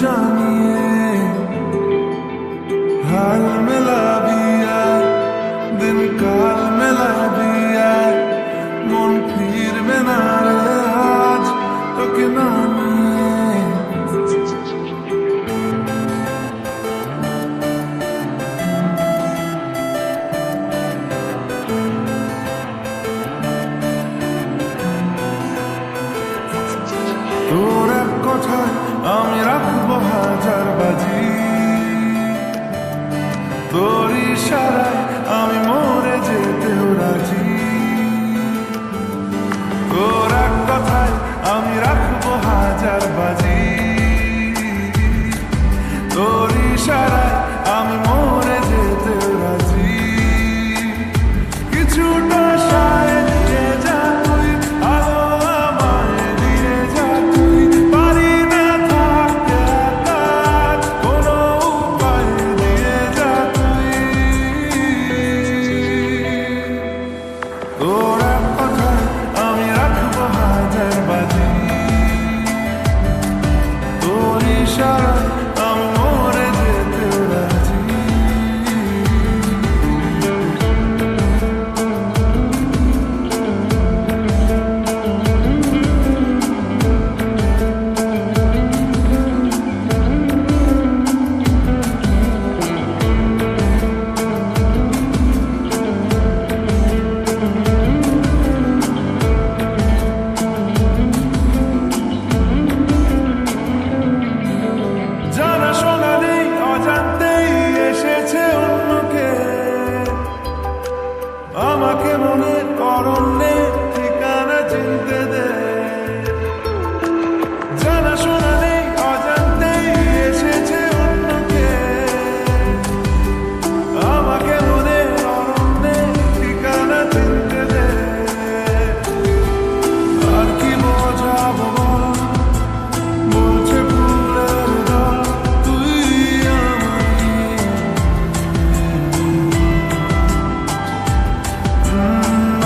जानिए हाल मिला भी आए दिन काल मिला भी आए मन फिर में ना रे आज तो के नानिए তোর এক কথায় আমি রাখবো হাজার বাজি তোর ইশারায় আমি মরে যেতেও রাজি তোর এক কথায় আমি রাখবো হাজার বাজি তোর ইশারায় আমি মরে যেতেও রাজি কিছুটা সায় দিয়ে যা তুই আলো আমায় দিয়ে যা তুই পারি না থাকতে একা কোনো উপায় দিয়ে যা তুই তোর এক কথায় আমি রাখবো হাজার বাজি তোর ইশারায় আমি মরে যেতেও রাজি জানা শোনা নেই অজান্তেই এসেছে অন্যকে আমাকে মনে করণে ঠিকানা চিনতে দে জানা শোনা নেই অজান্তেই এসেছে অন্যকে আমাকে মনে করণে ঠিকানা চিনতে দে আর কি বোঝাবো বল বলছে ফুলের দল তুই আমারই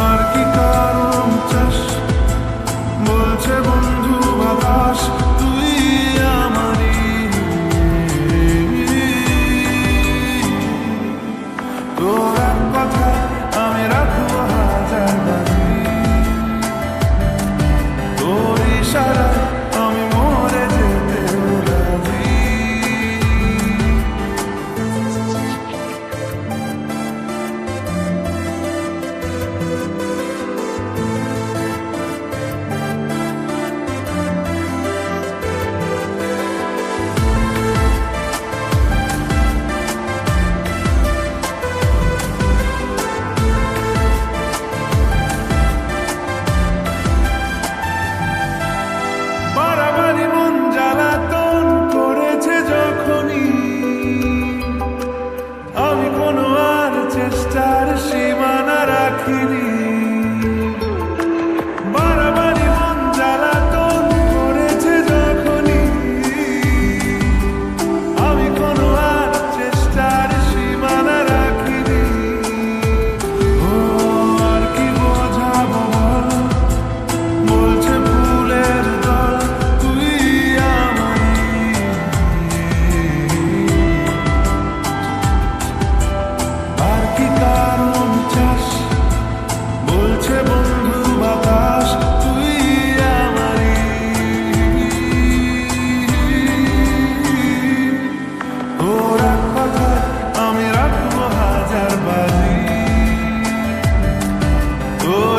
আর কি কারণ চাস বলছে বন্ধু বাতাস তুই আমারই তোর এক কথায় আমি রাখবো হাজার বাজি তোর ইশারায় আমি মরে যেতেও রাজি বাড়াবাড়ি মন জ্বালাতন করেছে যখনই আমি কোনো আর চেষ্টার সীমানা রাখিনি বাড়াবাড়ি মন জ্বালাতন করেছে যখনই আমি কোনো আর চেষ্টার সীমানা রাখিনি ও আর কি বোঝাবো বল বলছে ফুলের দল তুই আমারই আর কি কারণ চাস বলছে বন্ধু বাতাস তুই আমারই তোর এক কথায় আমি রাখবো হাজার বাজি তোর